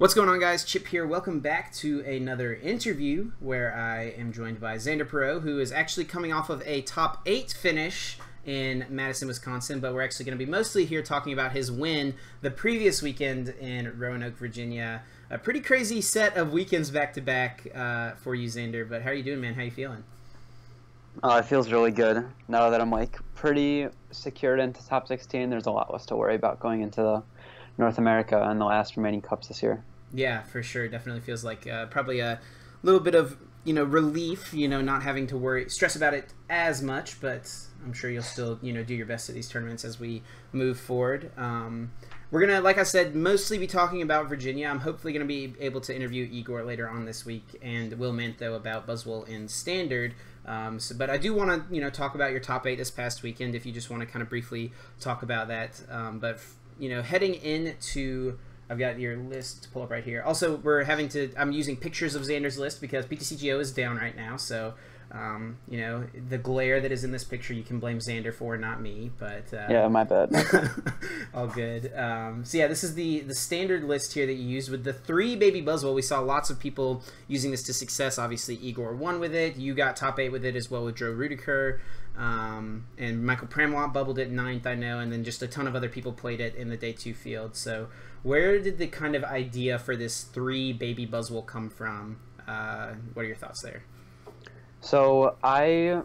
What's going on, guys? Chip here. Welcome back to another interview where I am joined by Xander, who is actually coming off of a top 8 finish in Madison, Wisconsin, but we're actually going to be mostly here talking about his win the previous weekend in Roanoke, Virginia. A pretty crazy set of weekends back-to-back for you, Xander, but how are you doing, man? How are you feeling? It feels really good now that I'm like pretty secured into top 16. There's a lot less to worry about going into the North America and the last remaining cups this year. Yeah, for sure. Definitely feels like probably a little bit of relief, not having to stress about it as much, but I'm sure you'll still do your best at these tournaments as we move forward. We're gonna, like I said, mostly be talking about Virginia. I'm hopefully gonna be able to interview Igor later on this week and Will Mantho about Buzzwole in Standard. But I do want to talk about your top 8 this past weekend if you just want to kind of briefly talk about that. But heading into, I've got your list to pull up right here. Also, I'm using pictures of Xander's list because PTCGO is down right now, so the glare that is in this picture you can blame Xander for, not me. But yeah, my bad. All good. So yeah, this is the standard list here that you used with the 3 baby Buzzwole. We saw lots of people using this to success. Obviously, Igor won with it. You got top 8 with it as well with Joe Rudiker. And Michael Pramlott bubbled it 9th, I know, and then just a ton of other people played it in the day 2 field. So where did the kind of idea for this 3 baby Buzzwole come from? What are your thoughts there? So I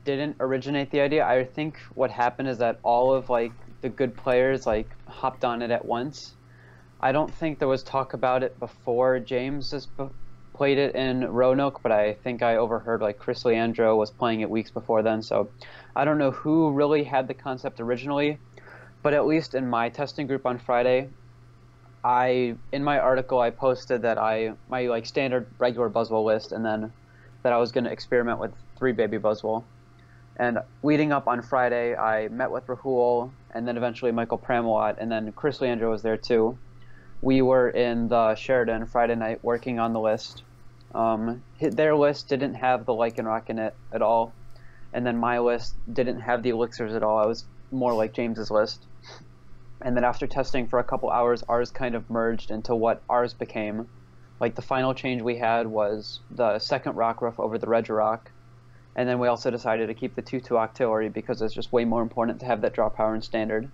didn't originate the idea. I think what happened is that all of the good players hopped on it at once. I don't think there was talk about it before James played it in Roanoke, but I think I overheard Chris Leandro was playing it weeks before then. So I don't know who really had the concept originally, but at least in my testing group on Friday, in my article I posted that my standard regular Buzzwole list, and then that I was going to experiment with 3 baby Buzzwole. And leading up on Friday, I met with Rahul and then eventually Michael Pramlott, and then Chris Leandro was there too. We were in the Sheridan Friday night working on the list. Their list didn't have the Lycanroc in it at all, and then my list didn't have the elixirs at all. I was more like James's list. And then after testing for a couple hours, ours kind of merged into what ours became. The final change we had was the second Rockruff over the Regirock, and then we also decided to keep the 2-2 Octillery because it's just way more important to have that draw power in Standard.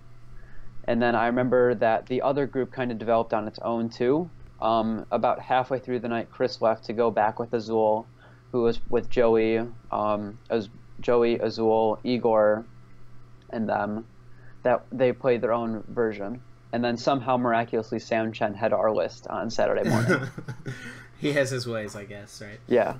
And then I remember that the other group kind of developed on its own too. About halfway through the night, Chris left to go back with Azul, who was with Joey, Azul, Igor, and them. That they played their own version. And then somehow, miraculously, Sam Chen had our list on Saturday morning. He has his ways, I guess, right? Yeah.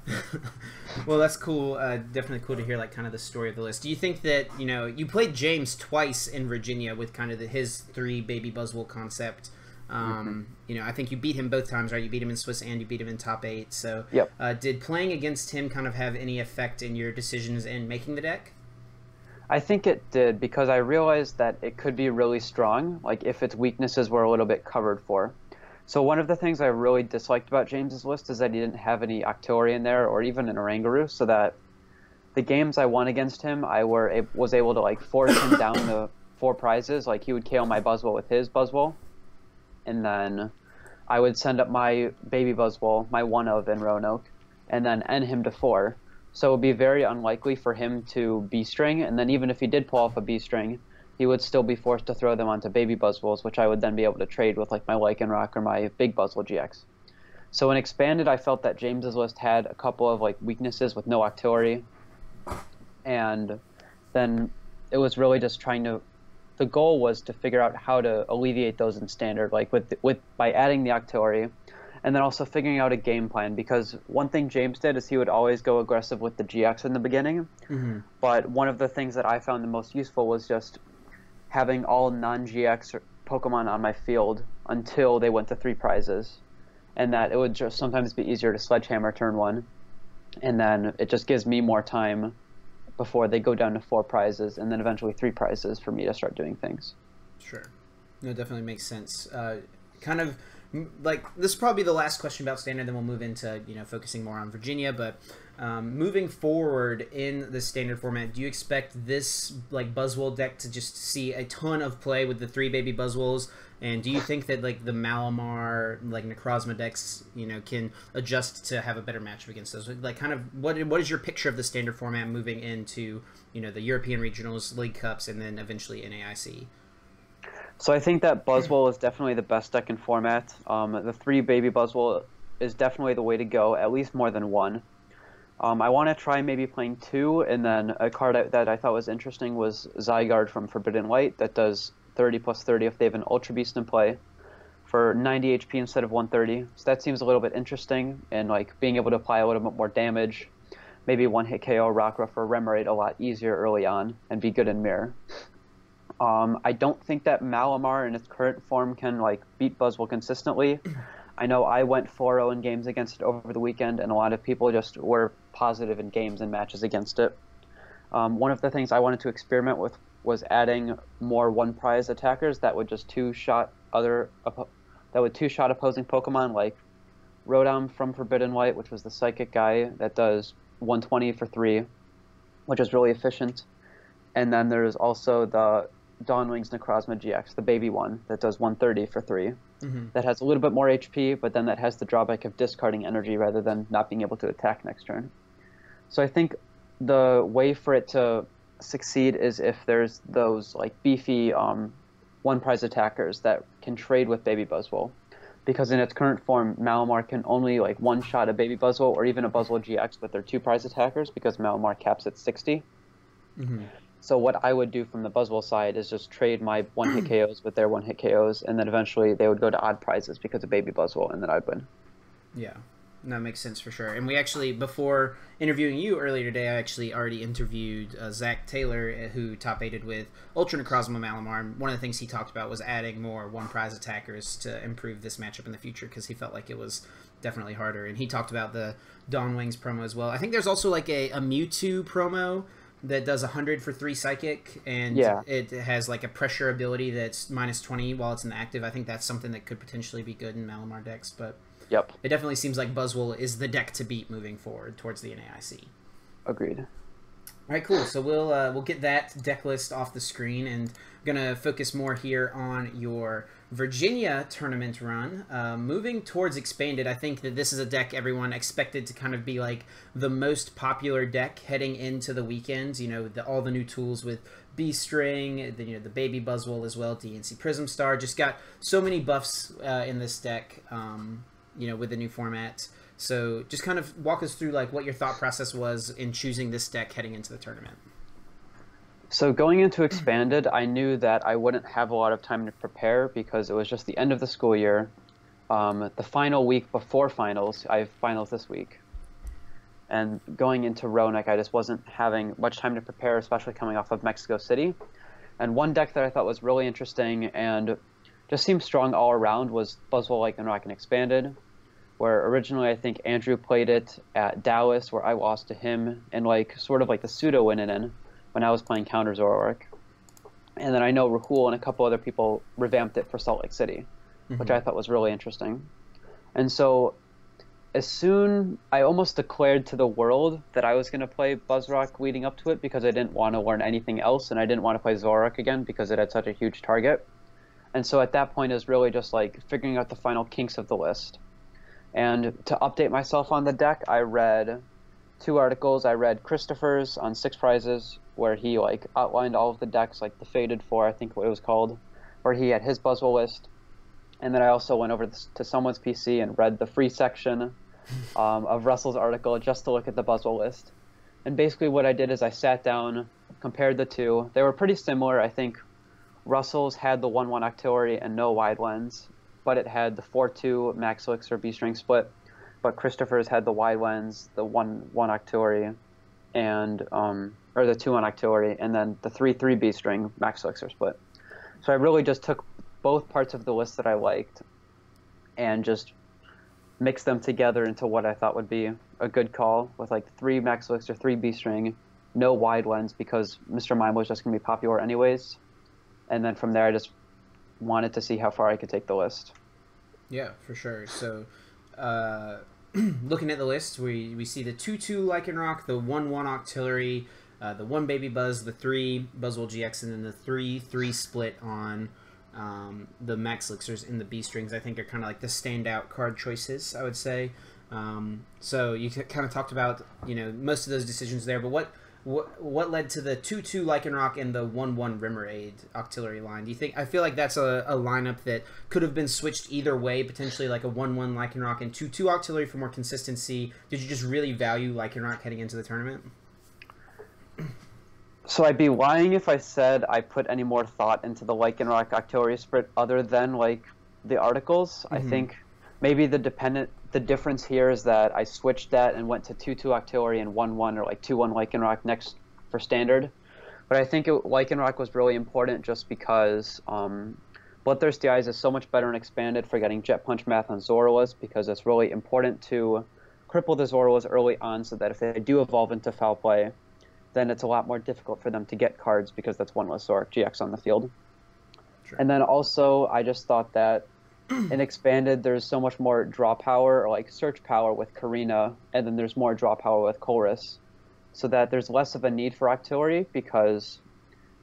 Well, that's cool. Definitely cool to hear kind of the story of the list. Do you think that you played James twice in Virginia with kind of his 3 baby Buzzwole concept? I think you beat him both times, right? You beat him in Swiss and you beat him in top 8. So, yep. Did playing against him kind of have any effect in your decisions in making the deck? I think it did, because I realized that it could be really strong, if its weaknesses were a little bit covered for. So one of the things I really disliked about James's list is that he didn't have any Octillery in there, or even an Oranguru, so that the games I won against him, I was able to force him down to 4 prizes. He would KO my Buzzwole with his Buzzwole, and then I would send up my baby Buzzwole, my one of in Roanoke, and then end him to 4. So it would be very unlikely for him to B-string, and then even if he did pull off a B-string, he would still be forced to throw them onto baby Buzzwoles, which I would then be able to trade with my Lycanroc or my big Buzzwole GX. So in Expanded, I felt that James's list had a couple of weaknesses with no Octillery, and then it was really just the goal was to figure out how to alleviate those in Standard, by adding the Octillery, and then also figuring out a game plan, because one thing James did is he would always go aggressive with the GX in the beginning. But one of the things that I found the most useful was just having all non-GX Pokemon on my field until they went to 3 prizes, and that it would just sometimes be easier to Sledgehammer turn 1, and then it just gives me more time before they go down to 4 prizes, and then eventually 3 prizes for me to start doing things. Sure. No, definitely makes sense. Kind of this is probably the last question about Standard, then we'll move into focusing more on Virginia. But Moving forward in the standard format, do you expect this like Buzzwole deck to just see a ton of play with the 3 baby Buzzwoles? And do you think that like the Malamar, like Necrozma decks, can adjust to have a better matchup against those? Like, kind of what is your picture of the standard format moving into the European regionals, League Cups, and then eventually NAIC? So I think that Buzzwole is definitely the best deck in format. The 3 baby Buzzwole is definitely the way to go, at least more than 1. I want to try maybe playing 2, and then a card that I thought was interesting was Zygarde from Forbidden Light that does 30 plus 30 if they have an Ultra Beast in play for 90 HP instead of 130. So that seems a little bit interesting, and like being able to apply a little bit more damage, maybe 1-hit KO Rockruff or Remoraid a lot easier early on and be good in mirror. I don't think that Malamar in its current form can like beat Buzzwole consistently. I know I went 4-0 in games against it over the weekend, and a lot of people just were positive in games and matches against it. One of the things I wanted to experiment with was adding more one-prize attackers that would just two-shot opposing Pokemon, like Rotom from Forbidden Light, which was the Psychic guy that does 120 for 3, which is really efficient. And then there's also the Dawnwings Necrozma GX, the baby one, that does 130 for 3. That has a little bit more HP, but then that has the drawback of discarding energy rather than not being able to attack next turn. So I think the way for it to succeed is if there's those like beefy one-prize attackers that can trade with baby Buzzwole. Because in its current form, Malamar can only like one-shot a baby Buzzwole or even a Buzzwole GX with their 2-prize attackers because Malamar caps at 60. So what I would do from the Buzzwole side is just trade my 1-hit KOs with their 1-hit KOs, and then eventually they would go to odd prizes because of baby Buzzwole, and then I'd win. Yeah, that makes sense for sure. And we actually, before interviewing you earlier today, I actually already interviewed Zach Taylor, who top-8'd with Ultra Necrozma Malamar. And one of the things he talked about was adding more one-prize attackers to improve this matchup in the future because he felt like it was definitely harder. And he talked about the Dawnwings promo as well. I think there's also like a Mewtwo promo that does 100 for 3 Psychic, and it has like a pressure ability that's -20 while it's in the active. I think that's something that could potentially be good in Malamar decks, but it definitely seems like Buzzwole is the deck to beat moving forward towards the NAIC. Agreed. All right, cool. So we'll get that deck list off the screen, and I'm gonna focus more here on your Virginia tournament run. Moving towards Expanded, I think that this is a deck everyone expected to kind of be like the most popular deck heading into the weekend. All the new tools with B-String, the baby Buzzwole as well, DNC Prism Star, just got so many buffs in this deck. With the new format. So just kind of walk us through like what your thought process was in choosing this deck heading into the tournament. So going into Expanded, I knew that I wouldn't have a lot of time to prepare because it was just the end of the school year. The final week before finals, I have finals this week. And going into Roanoke, I just wasn't having much time to prepare, especially coming off of Mexico City. And one deck that I thought was really interesting and just seemed strong all around was Buzzwole like Roanoke and Expanded, where originally I think Andrew played it at Dallas, where I lost to him, and like sort of like the pseudo win in when I was playing Counter Zoroark. And then I know Rahul and a couple other people revamped it for Salt Lake City, which I thought was really interesting. And so I almost declared to the world that I was going to play Buzzrock leading up to it because I didn't want to learn anything else, and I didn't want to play Zoroark again because it had such a huge target. And so at that point, it was really just like figuring out the final kinks of the list. And to update myself on the deck, I read 2 articles. I read Christopher's on 6 Prizes, where he like outlined all of the decks, like the Faded 4, I think what it was called, where he had his Buzzwole list. And then I also went over to someone's PC and read the free section of Russell's article just to look at the Buzzwole list. And basically what I did is I sat down, compared the 2. They were pretty similar. I think Russell's had the 1/1 Octillery and no wide lens, but it had the 4/2 Max Elixir B-String split. But Christopher's had the wide lens, the 1/1 Octillery, and or the 2/1 Octillery, and then the 3/3 B-String Max Elixir split. So I really just took both parts of the list that I liked and just mixed them together into what I thought would be a good call with like 3 Max Elixir, 3 B-String, no wide lens because Mr. Mime was just going to be popular anyways. And then from there, I just wanted to see how far I could take the list. Yeah, for sure. So looking at the list, we see the 2/2 Lycanroc, the 1/1 Octillery, the 1 Baby Buzz, the 3 Buzzwole GX, and then the 3/3 split on the Max Elixirs and the B Strings. I think are kind of like the standout card choices, I would say. So you kind of talked about, you know, most of those decisions there, but what led to the 2/2 Lycanroc and the 1/1 Remoraid Octillery line? Do you think? I feel like that's a lineup that could have been switched either way, potentially like a 1/1 Lycanroc and 2/2 Octillery for more consistency. Did you just really value Lycanroc heading into the tournament? So I'd be lying if I said I put any more thought into the Lycanroc Octillery split other than like the articles. I think maybe the difference here is that I switched that and went to 2/2 Octillery and 1/1 or like 2/1 Lycanroc next for standard. But I think Lycanroc was really important just because Bloodthirsty Eyes is so much better and expanded for getting Jet Punch math on Zorlas, because it's really important to cripple the Zorlas early on so that if they do evolve into Foul Play, then it's a lot more difficult for them to get cards because that's one less Zoroark GX on the field. Sure. And then also I just thought that in Expanded, there's so much more draw power or like search power with Karina, and then there's more draw power with Colress, so that there's less of a need for Octillery, because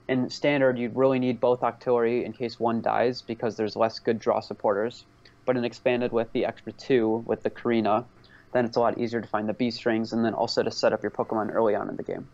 in Standard you'd really need both Octillery in case one dies because there's less good draw supporters. But in Expanded with the extra 2 with the Karina, then it's a lot easier to find the B strings and then also to set up your Pokemon early on in the game.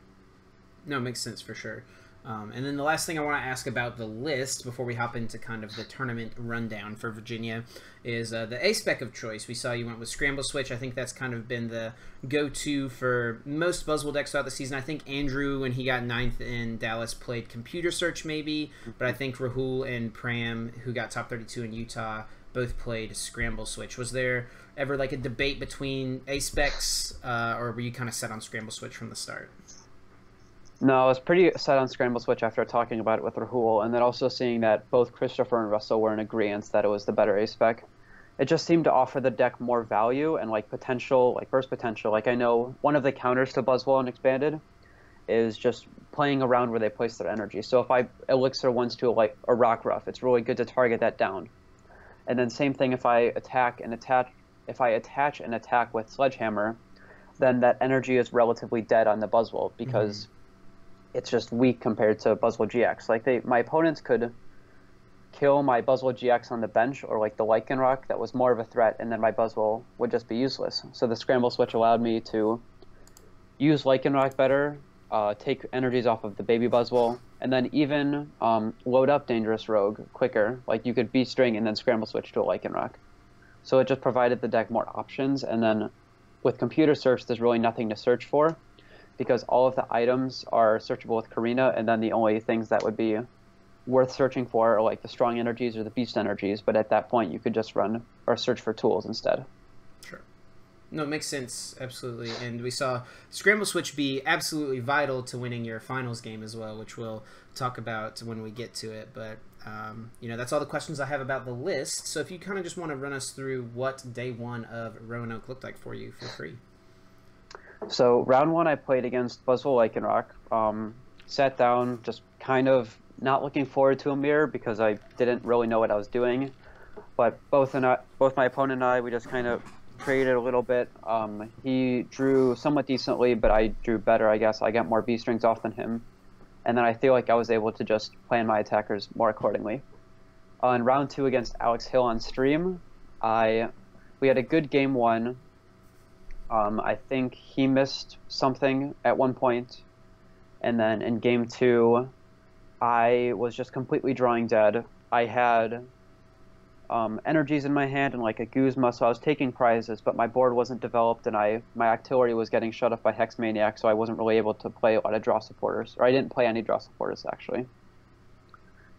No, it makes sense for sure. And then the last thing I want to ask about the list before we hop into kind of the tournament rundown for Virginia is the A-Spec of choice. We saw you went with Scramble Switch. I think that's kind of been the go-to for most Buzzwole decks throughout the season. I think Andrew, when he got 9th in Dallas, played Computer Search maybe, but I think Rahul and Pram, who got top 32 in Utah, both played Scramble Switch. Was there ever like a debate between A-Specs, or were you kind of set on Scramble Switch from the start? No, I was pretty set on Scramble Switch after talking about it with Rahul, and then also seeing that both Christopher and Russell were in agreement that it was the better A-Spec. It just seemed to offer the deck more value and like potential, like burst potential. Like I know one of the counters to Buzzwole and Expanded is just playing around where they place their energy. So if I Elixir once to like a Rock Ruff, it's really good to target that down. And then same thing if I attach and attack with Sledgehammer, then that energy is relatively dead on the Buzzwole because it's just weak compared to Buzzwole GX. Like my opponents could kill my Buzzwole GX on the bench or like the Lycanroc that was more of a threat, and then my Buzzwole would just be useless. So the Scramble Switch allowed me to use Lycanroc better, take energies off of the baby Buzzwole, and then even load up Dangerous Rogue quicker. Like you could B-String and then Scramble Switch to a Lycanroc. So it just provided the deck more options, and then with Computer Search there's really nothing to search for, because all of the items are searchable with Karina, and then the only things that would be worth searching for are like the strong energies or the beast energies, but at that point you could just run or search for tools instead. Sure. No, it makes sense, absolutely. And we saw Scramble Switch be absolutely vital to winning your finals game as well, which we'll talk about when we get to it. But, you know, that's all the questions I have about the list. So if you kind of just want to run us through what day one of Roanoke looked like for you, feel free. So round one, I played against Buzzwole Lycanroc. Sat down, just kind of not looking forward to a mirror because I didn't really know what I was doing. But both my opponent and I, we just kind of traded a little bit. He drew somewhat decently, but I drew better, I guess. I got more B strings off than him. And then I feel like I was able to just plan my attackers more accordingly. In round two against Alex Hill on stream, we had a good game one. I think he missed something at one point, and then in game two, I was just completely drawing dead. I had energies in my hand and like a Guzma, so I was taking prizes, but my board wasn't developed, and my Octillery was getting shut off by Hex Maniac, so I wasn't really able to play a lot of draw supporters, or I didn't play any draw supporters actually.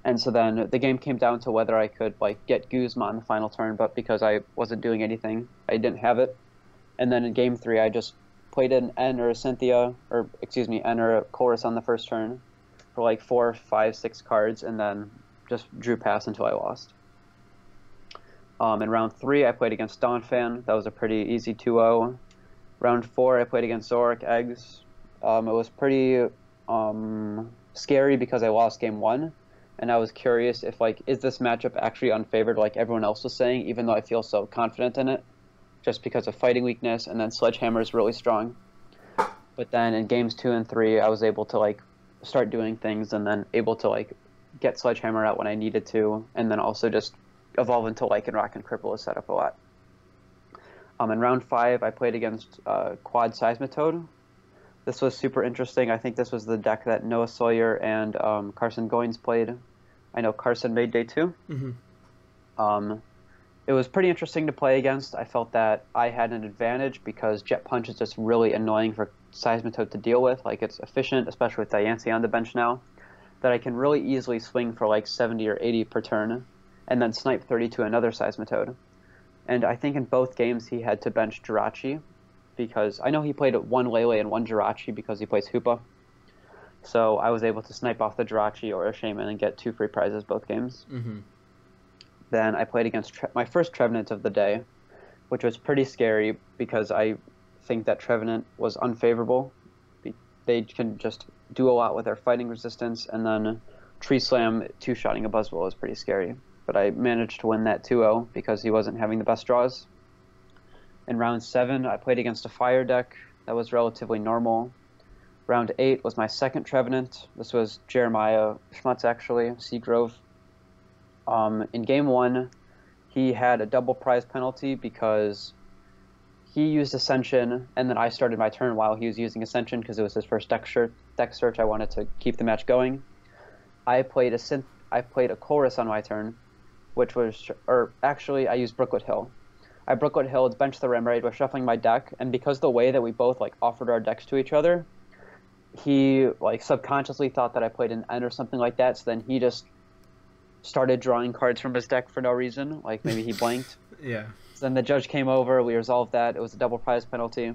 And so then the game came down to whether I could like get Guzma on the final turn, but because I wasn't doing anything, I didn't have it. And then in game three, I just played an N or a Cynthia, or excuse me, N or a Chorus on the first turn for like 4, 5, 6 cards, and then just drew pass until I lost. In round three, I played against Donphan. That was a pretty easy 2-0. Round four, I played against Zoroark Eggs. It was pretty scary because I lost game one, and I was curious if like, is this matchup actually unfavored like everyone else was saying, even though I feel so confident in it. just because of fighting weakness, and then Sledgehammer is really strong. But then in games 2 and 3, I was able to like start doing things, and then able to like get Sledgehammer out when I needed to, and then also just evolve into Lycanroc and cripple his setup a lot. In round 5, I played against Quad Seismitoad. This was super interesting. I think this was the deck that Noah Sawyer and Carson Goins played. I know Carson made day 2. Mm-hmm. It was pretty interesting to play against. I felt that I had an advantage because Jet Punch is just really annoying for Seismitoad to deal with. Like, it's efficient, especially with Diancie on the bench now, that I can really easily swing for like 70 or 80 per turn and then snipe 30 to another Seismitoad. And I think in both games he had to bench Jirachi, because I know he played 1 Lele and 1 Jirachi because he plays Hoopa. So I was able to snipe off the Jirachi or a Shaman and get 2 free prizes both games. Mm-hmm. Then I played against my first Trevenant of the day, which was pretty scary because I think that Trevenant was unfavorable. They can just do a lot with their fighting resistance, and then Tree Slam 2-shotting a Buzzwole is pretty scary. But I managed to win that 2-0 because he wasn't having the best draws. In round 7, I played against a fire deck that was relatively normal. Round 8 was my second Trevenant. This was Jeremiah Schmutz, actually, Seagrove. In game 1, he had a double prize penalty because he used Ascension, and then I started my turn while he was using Ascension because it was his first deck search. I wanted to keep the match going. I played a Chorus on my turn, which was, or actually I used Brookwood Hill. I Brookwood Hill, benched the Remoraid, was shuffling my deck, and because the way that we both like offered our decks to each other, he like subconsciously thought that I played an N or something like that, so then he just started drawing cards from his deck for no reason, like maybe he blanked. Yeah. So then the judge came over, we resolved that, it was a double prize penalty.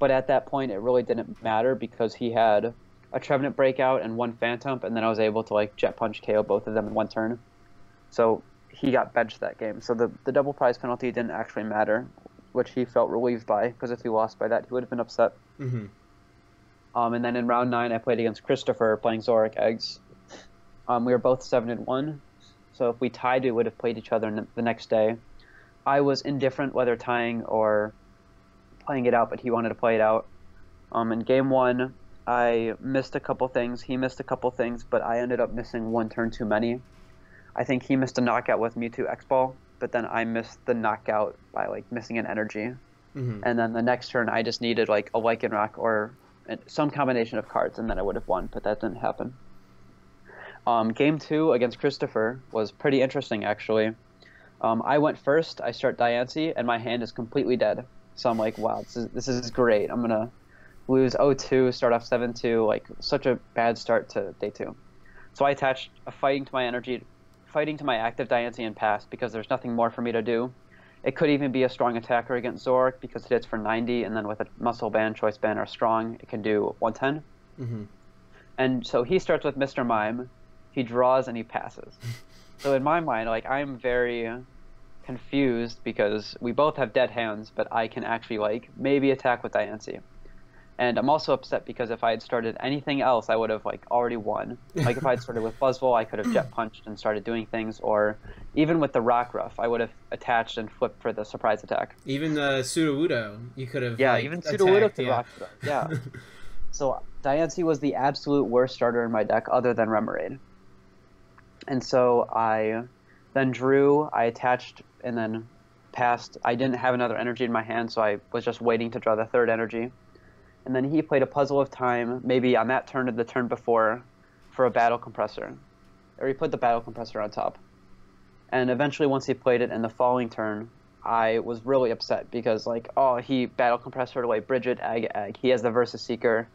But at that point, it really didn't matter because he had a Trevenant breakout and 1 Phantom, and then I was able to like Jet Punch KO both of them in 1 turn. So he got benched that game. So the double prize penalty didn't actually matter, which he felt relieved by, because if he lost by that, he would have been upset. Mm-hmm. And then in round 9, I played against Christopher, playing Zorak Eggs. We were both 7-1. So if we tied, we would have played each other the next day. I was indifferent whether tying or playing it out, but he wanted to play it out. In game 1, I missed a couple things. He missed a couple things, but I ended up missing 1 turn too many. I think he missed a knockout with Mewtwo X-Ball, but then I missed the knockout by like missing an energy. Mm-hmm. And then the next turn, I just needed like a Lycanroc or some combination of cards, and then I would have won, but that didn't happen. Game 2 against Christopher was pretty interesting, actually. I went first. I start Diancie, and my hand is completely dead. So I'm like, wow, this is great. I'm going to lose 0-2, start off 7-2, like such a bad start to day 2. So I attached a fighting to my active Diancie and passed because there's nothing more for me to do. It could even be a strong attacker against Zorak because it hits for 90, and then with a Muscle Band, Choice Band, or Strong, it can do 110. Mm-hmm. And so he starts with Mr. Mime. He draws and he passes. So in my mind, like, I'm very confused because we both have dead hands, but I can actually like maybe attack with Diancie. And I'm also upset because if I had started anything else, I would have like already won. Like if I had started with Buzzwole, I could have Jet Punched and started doing things, or even with the Rock Ruff, I would have attached and flipped for the surprise attack. Even the Sudowoodo, you could have even Sudowoodo could Rock Ruff. Yeah. So Diancie was the absolute worst starter in my deck other than Remoraid. And so I then drew, I attached, and then passed. I didn't have another energy in my hand, so I was just waiting to draw the 3rd energy. And then he played a Puzzle of Time, maybe on that turn or the turn before, for a Battle Compressor. Or he put the Battle Compressor on top. And eventually, once he played it in the following turn, I was really upset because, like, oh, he Battle Compressor away Bridget, Egg. He has the Versus Seeker,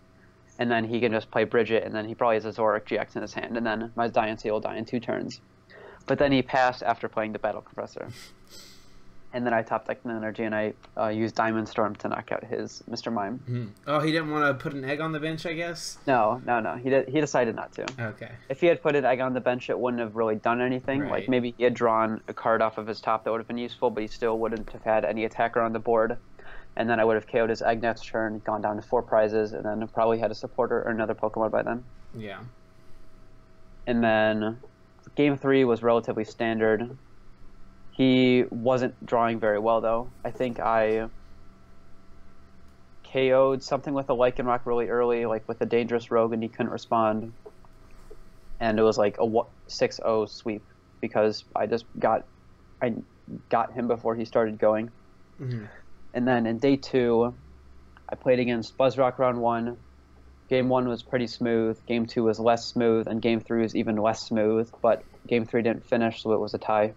and then he can just play Bridget, and then he probably has a Zorak GX in his hand, and then my Diancie will die in 2 turns. But then he passed after playing the Battle Compressor. And then I top decked an energy, and I used Diamond Storm to knock out his Mr. Mime. Mm-hmm. Oh, he didn't want to put an egg on the bench, I guess? No. He decided not to. Okay. If he had put an egg on the bench, it wouldn't have really done anything. Right. Like maybe he had drawn a card off of his top that would have been useful, but he still wouldn't have had any attacker on the board. And then I would have KO'd his egg next turn, gone down to 4 prizes, and then probably had a supporter or another Pokemon by then. Yeah. And then game 3 was relatively standard. He wasn't drawing very well, though. I think I KO'd something with a Lycanroc really early, like with a Dangerous Rogue, and he couldn't respond. And it was like a 6-0 sweep because I got him before he started going. Mm-hmm. And then in day 2, I played against Buzzrock round 1. Game 1 was pretty smooth. Game 2 was less smooth, and Game 3 was even less smooth. But Game 3 didn't finish, so it was a tie.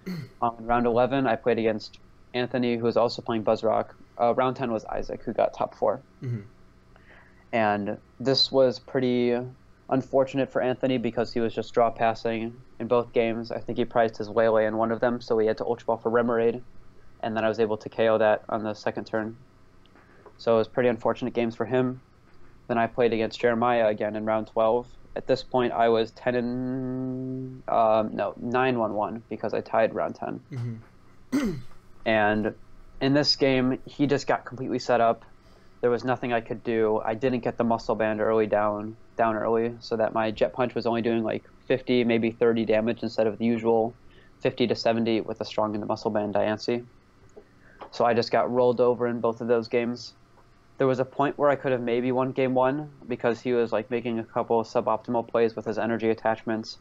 In round 11, I played against Anthony, who was also playing Buzzrock. Round 10 was Isaac, who got top 4. Mm-hmm. And this was pretty unfortunate for Anthony because he was just draw passing in both games. I think he prized his Waylay in one of them, so he had to Ultra Ball for Remoraid. And then I was able to KO that on the second turn. So it was pretty unfortunate games for him. Then I played against Jeremiah again in round 12. At this point, I was 9-1-1 because I tied round 10. Mm-hmm. And in this game, he just got completely set up. There was nothing I could do. I didn't get the Muscle Band early down early, so that my Jet Punch was only doing like 50, maybe 30 damage instead of the usual 50 to 70 with a Strong in the Muscle Band Diancie. So I just got rolled over in both of those games. There was a point where I could have maybe won game 1 because he was like making a couple of suboptimal plays with his energy attachments.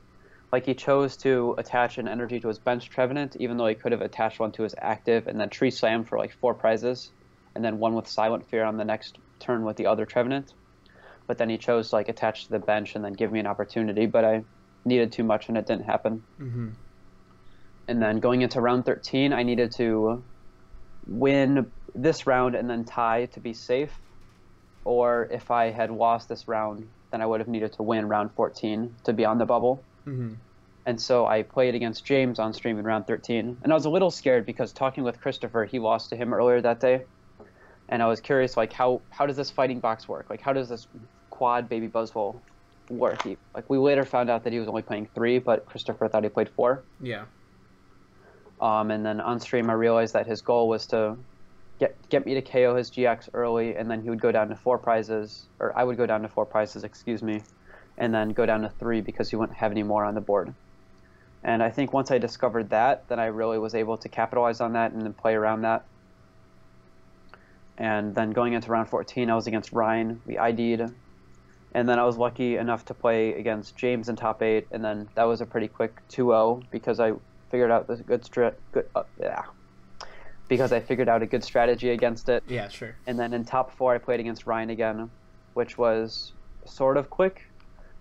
Like he chose to attach an energy to his bench Trevenant, even though he could have attached one to his active and then Tree Slam for like 4 prizes, and then one with Silent Fear on the next turn with the other Trevenant. But then he chose to like attach to the bench and then give me an opportunity, but I needed too much and it didn't happen. Mm-hmm. And then going into round 13, I needed to win this round and then tie to be safe, or if I had lost this round, then I would have needed to win round 14 to be on the bubble. Mm-hmm. And so I played against James on stream in round 13, and I was a little scared because talking with Christopher, he lost to him earlier that day, and I was curious, like, how does this fighting box work? Like, how does this quad baby Buzzwole work? We later found out that he was only playing 3, but Christopher thought he played 4. Yeah. And then on stream, I realized that his goal was to get me to KO his GX early, and then he would go down to 4 prizes, or I would go down to 4 prizes, excuse me, and then go down to 3 because he wouldn't have any more on the board. And I think once I discovered that, then I really was able to capitalize on that and then play around that. And then going into round 14, I was against Ryan. We ID'd. And then I was lucky enough to play against James in top 8, and then that was a pretty quick 2-0 because I figured out this because I figured out a good strategy against it. Yeah, sure. And then in top 4, I played against Ryan again, which was sort of quick.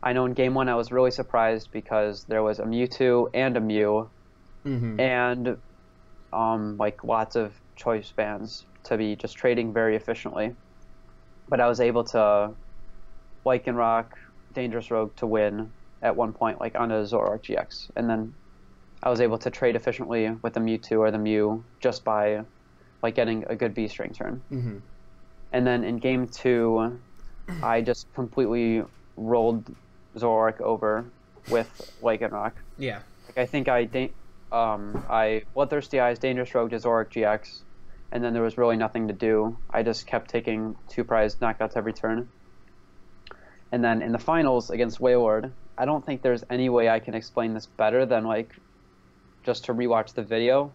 I know in game 1 I was really surprised because there was a Mewtwo and a Mew, Mm-hmm. and like lots of choice bands to be just trading very efficiently. But I was able to Lycanroc, Dangerous Rogue to win at one point, like on a Zoroark GX, and then I was able to trade efficiently with the Mewtwo or the Mew just by like getting a good V-string turn. Mm-hmm. And then in game 2, I just completely rolled Zoroark over with Lycanroc. Yeah. Like I think I Bloodthirsty Eyes, Dangerous Rogue to Zoroark GX, and then there was really nothing to do. I just kept taking 2 prize knockouts every turn. And then in the finals against Wayward, I don't think there's any way I can explain this better than like just to rewatch the video.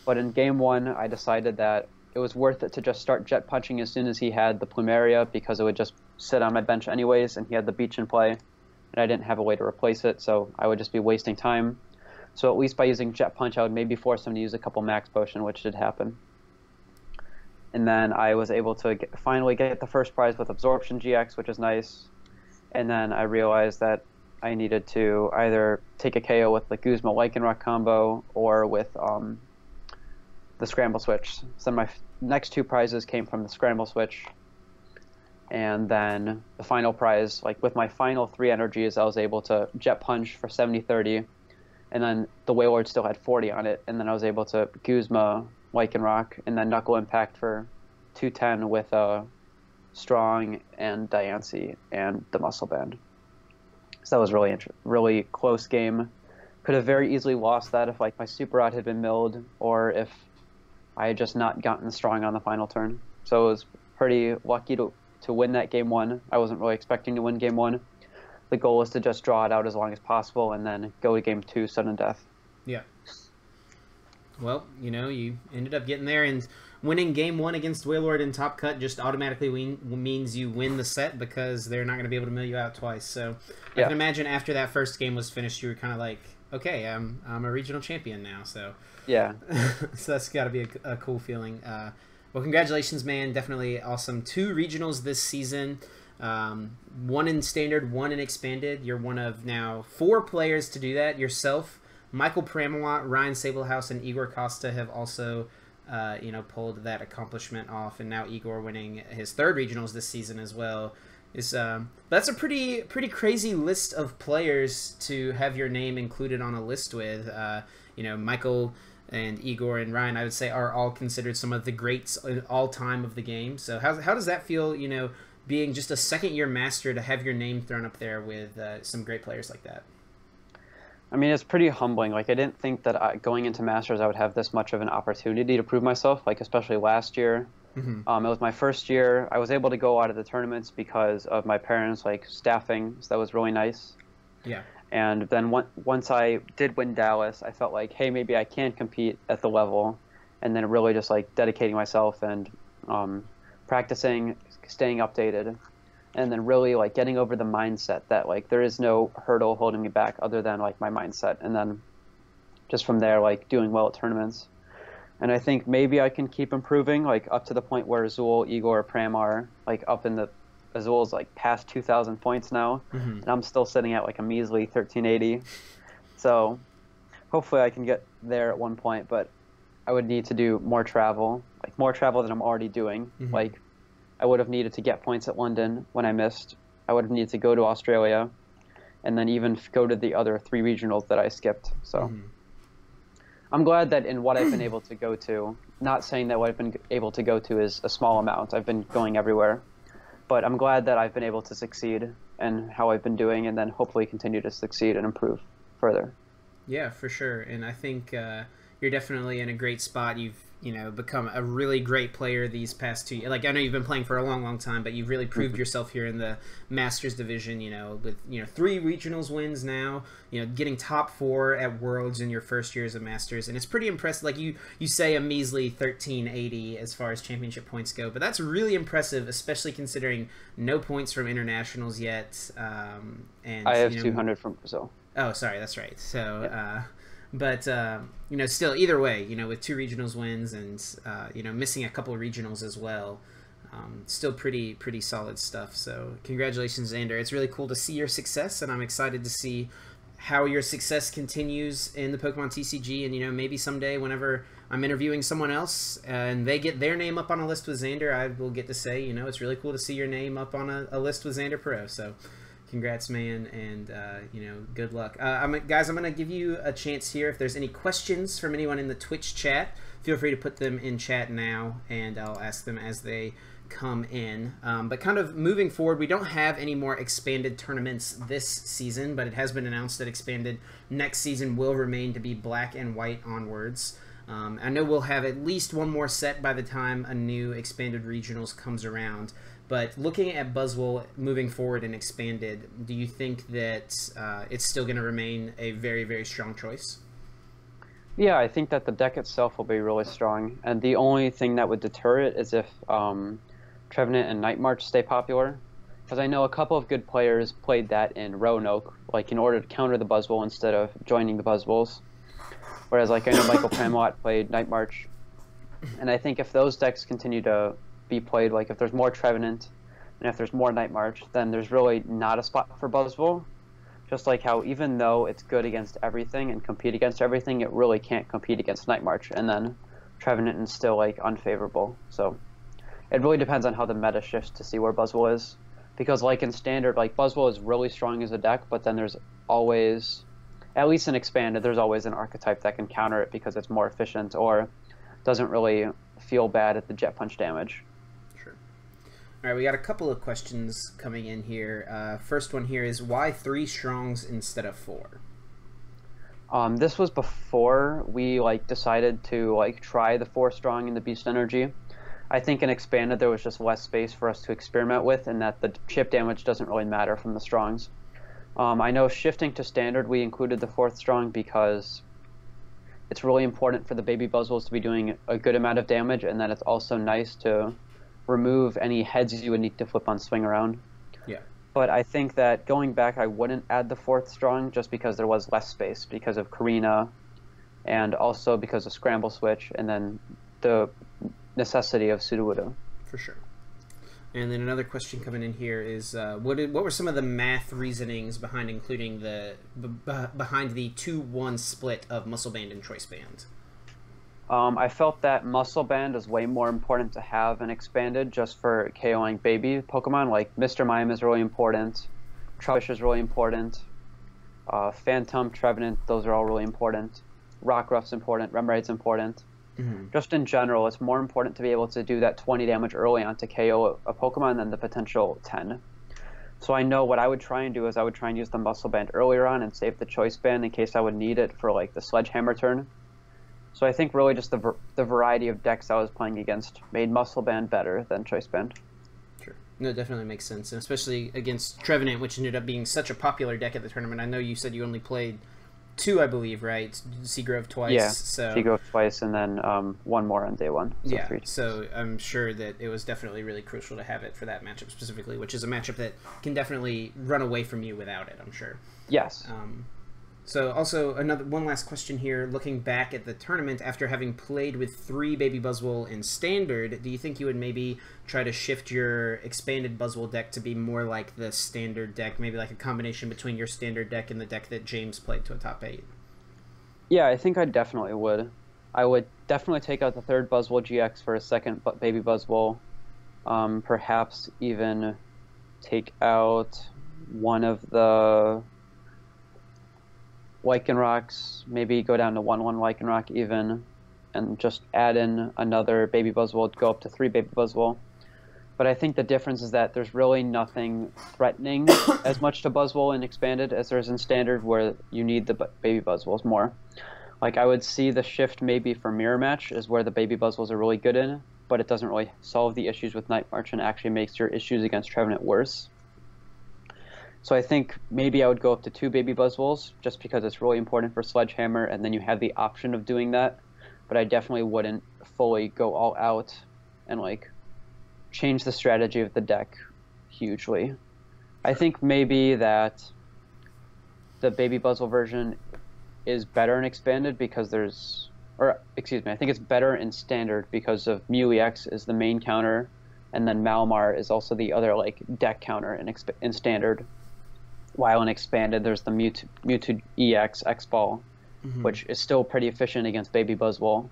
But in game 1, I decided that it was worth it to just start jet punching as soon as he had the Plumeria because it would just sit on my bench anyways, and he had the Beach in play, and I didn't have a way to replace it, so I would just be wasting time. So at least by using jet punch, I would maybe force him to use a couple max potion, which did happen. And then I was able to finally get the first prize with Absorption GX, which is nice. And then I realized that I needed to either take a KO with the Guzma Lycanroc combo or with the Scramble Switch. So my next 2 prizes came from the Scramble Switch. And then the final prize, like with my final 3 energies, I was able to Jet Punch for 70-30. And then the Wailord still had 40 on it. And then I was able to Guzma Lycanroc and then Knuckle Impact for 210 with a Strong and Diancie and the Muscle Band. So that was really close game. Could have very easily lost that if like my Super Rod had been milled or if I had just not gotten Strong on the final turn. So it was pretty lucky to win that game 1. I wasn't really expecting to win game 1. The goal was to just draw it out as long as possible and then go to game 2 sudden death. Yeah. Well, you ended up getting there, and winning game one against Waylord in Top Cut just automatically means you win the set because they're not going to be able to mill you out twice. So I can imagine after that first game was finished, you were kind of like, okay, I'm a regional champion now. So yeah, so that's got to be a cool feeling. Well, congratulations, man! Definitely awesome. 2 regionals this season. 1 in standard, 1 in expanded. You're one of now 4 players to do that. Yourself, Michael Pramawat, Ryan Sablehouse, and Igor Costa have also, pulled that accomplishment off, and now Igor winning his 3rd regionals this season as well. That's a pretty crazy list of players to have your name included on a list with. Michael and Igor and Ryan, I would say, are all considered some of the greats all time of the game. So how does that feel? Being just a second-year master, to have your name thrown up there with some great players like that. I mean, it's pretty humbling. Like, I didn't think that going into Masters I would have this much of an opportunity to prove myself, like, especially last year. Mm-hmm. It was my first year. I was able to go out of the tournaments because of my parents, like, staffing, so that was really nice. Yeah. And then once I did win Dallas, I felt like, hey, maybe I can compete at the level, and then really just, like, dedicating myself and practicing, staying updated, and then really like getting over the mindset that like there is no hurdle holding me back other than like my mindset, and then just from there like doing well at tournaments. And I think maybe I can keep improving like up to the point where Azul, Igor, Pram are like up in the Azul's like past 2,000 points now, and I'm still sitting at like a measly 1380. So hopefully I can get there at one point, but I would need to do more travel than I'm already doing. Like I would have needed to get points at London when I missed. I would have needed to go to Australia, and then even go to the other 3 regionals that I skipped. So I'm glad that in what I've been able to go to, not saying that what I've been able to go to is a small amount. I've been going everywhere. But I'm glad that I've been able to succeed in how I've been doing, and then hopefully continue to succeed and improve further. Yeah, for sure. And I think you're definitely in a great spot. You've become a really great player these past 2 years. Like, I know you've been playing for a long time, but you've really proved yourself here in the Masters division, with 3 regionals wins now, getting top 4 at Worlds in your first year as a Masters. And it's pretty impressive. Like you say a measly 1380 as far as championship points go, but that's really impressive, especially considering no points from internationals yet. And I have 200 from Brazil. Oh, sorry, that's right. So, but still, either way, with 2 regionals wins and missing a couple of regionals as well, still pretty solid stuff. So, congratulations, Xander. It's really cool to see your success, and I'm excited to see how your success continues in the Pokemon TCG. And maybe someday, whenever I'm interviewing someone else and they get their name up on a list with Xander, I will get to say, it's really cool to see your name up on a list with Xander Pro. So. Congrats, man, and good luck. Guys, I'm going to give you a chance here. If there's any questions from anyone in the Twitch chat, feel free to put them in chat now, and I'll ask them as they come in. But kind of moving forward, we don't have any more expanded tournaments this season, but it has been announced that expanded next season will remain to be black and white onwards. I know we'll have at least one more set by the time a new expanded regionals comes around. But looking at Buzzwole moving forward and expanded, do you think that it's still going to remain a very, very strong choice? Yeah, I think that the deck itself will be really strong. And the only thing that would deter it is if Trevenant and Night March stay popular. Because I know a couple of good players played that in Roanoke, like in order to counter the Buzzwole instead of joining the Buzzwoles. Whereas like I know Michael Pramawat played Night March. And I think if those decks continue to be played, like if there's more Trevenant and if there's more Night March, then there's really not a spot for Buzzwole. Just like how even though it's good against everything and compete against everything, it really can't compete against Night March, and then Trevenant is still like unfavorable. So it really depends on how the meta shifts to see where Buzzwole is. Because like in standard, like Buzzwole is really strong as a deck, but then there's always, at least in expanded, there's always an archetype that can counter it because it's more efficient or doesn't really feel bad at the Jet Punch damage. All right, we got a couple of questions coming in here. First one here is, why 3 strongs instead of 4? This was before we decided to try the 4 strong in the Beast Energy. I think in expanded there was just less space for us to experiment with, and that the chip damage doesn't really matter from the strongs. I know shifting to standard we included the 4th strong because it's really important for the baby Buzzwoles to be doing a good amount of damage, and then it's also nice to remove any heads you would need to flip on swing around. Yeah. But I think that going back, I wouldn't add the 4th strong just because there was less space because of Karina and also because of Scramble Switch and then the necessity of Sudowoodo. For sure. And then another question coming in here is, what were some of the math reasonings behind including behind the 2-1 split of Muscle Band and Choice Band? I felt that Muscle Band is way more important to have and expanded just for KOing baby Pokemon. Like Mr. Mime is really important, Trubbish is really important, Phantom, Trevenant, those are all really important. Rockruff's important, Remraid's important. Mm-hmm. Just in general, it's more important to be able to do that 20 damage early on to KO a Pokemon than the potential 10. So I know what I would try and do is I would try and use the Muscle Band earlier on and save the Choice Band in case I would need it for like the Sledgehammer turn. So I think really just the variety of decks I was playing against made Muscle Band better than Choice Band. Sure. No, it definitely makes sense, and especially against Trevenant, which ended up being such a popular deck at the tournament. I know you said you only played 2, I believe, right? Seagrove twice. Yeah, so Seagrove twice, and then 1 more on day 1. So yeah, 3. so I'm sure that it was definitely really crucial to have it for that matchup specifically, which is a matchup that can definitely run away from you without it, I'm sure. Yes. So also one last question here. Looking back at the tournament, after having played with 3 Baby Buzzwole in Standard, do you think you would maybe try to shift your expanded Buzzwole deck to be more like the Standard deck, maybe like a combination between your Standard deck and the deck that James played to a top 8? Yeah, I think I definitely would. I would definitely take out the 3rd Buzzwole GX for a 2nd Baby Buzzwole. Perhaps even take out one of the Lycanrocs, maybe go down to 1/1 Lycanroc even, and just add in another Baby Buzzwole, go up to 3 Baby Buzzwole. But I think the difference is that there's really nothing threatening as much to Buzzwole in Expanded as there is in Standard, where you need the Baby Buzzwoles more. Like, I would see the shift maybe for Mirror Match is where the Baby Buzzwoles are really good in, but it doesn't really solve the issues with Night March and actually makes your issues against Trevenant worse. So I think maybe I would go up to 2 Baby Buzzwoles just because it's really important for Sledgehammer, and then you have the option of doing that. But I definitely wouldn't fully go all out and like change the strategy of the deck hugely. I think maybe that the Baby Buzzwole version is better in Expanded because there's, or excuse me, I think it's better in Standard because of Mew EX is the main counter, and then Malamar is also the other like deck counter in Standard. While in Expanded, there's the Mewtwo EX, X-Ball, which is still pretty efficient against Baby Buzzwole.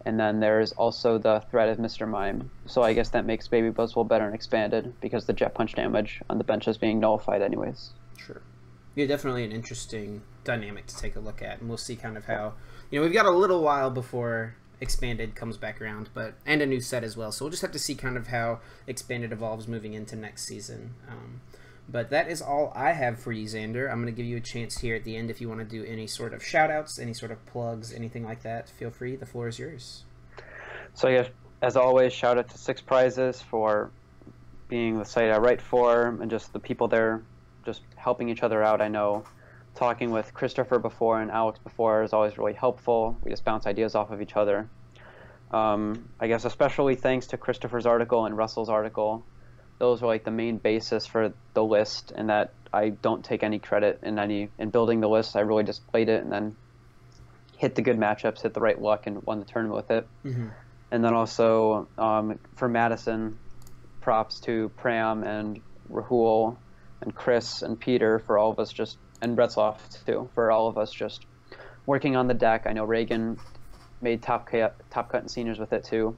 And then there's also the threat of Mr. Mime. So I guess that makes Baby Buzzwole better in Expanded because the Jet Punch damage on the bench is being nullified anyways. Sure. Yeah, definitely an interesting dynamic to take a look at. And we'll see kind of how, we've got a little while before Expanded comes back around, and a new set as well. So we'll just have to see kind of how Expanded evolves moving into next season. But that is all I have for you, Xander. I'm going to give you a chance here at the end if you want to do any sort of shout-outs, any sort of plugs, anything like that. Feel free. The floor is yours. So, yeah, as always, shout out to Six Prizes for being the site I write for and just the people there just helping each other out. I know talking with Christopher before and Alex before is always really helpful. We just bounce ideas off of each other. I guess especially thanks to Christopher's article and Russell's article. Those were like the main basis for the list, and that I don't take any credit in building the list. I really just played it and then hit the good matchups, hit the right luck, and won the tournament with it. Mm-hmm. And then also for Madison, props to Pram and Rahul and Chris and Peter for all of us and Retzloff too, for all of us just working on the deck. I know Reagan made top cut in seniors with it too.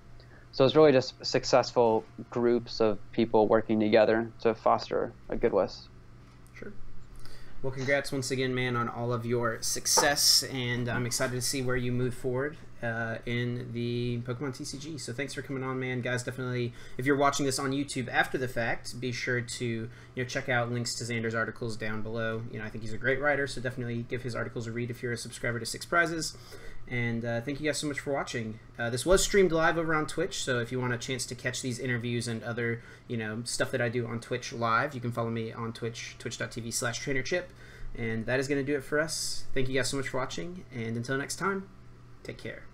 So it's really just successful groups of people working together to foster a good list. Sure. Well, congrats once again, man, on all of your success, and I'm excited to see where you move forward in the Pokemon TCG. So thanks for coming on, man. Guys, definitely, if you're watching this on YouTube after the fact, be sure to check out links to Xander's articles down below. I think he's a great writer, so definitely give his articles a read if you're a subscriber to Six Prizes. And thank you guys so much for watching. This was streamed live over on Twitch, so if you want a chance to catch these interviews and other, stuff that I do on Twitch live, you can follow me on Twitch, twitch.tv/TrainerChip. And that is going to do it for us. Thank you guys so much for watching, and until next time, Take care.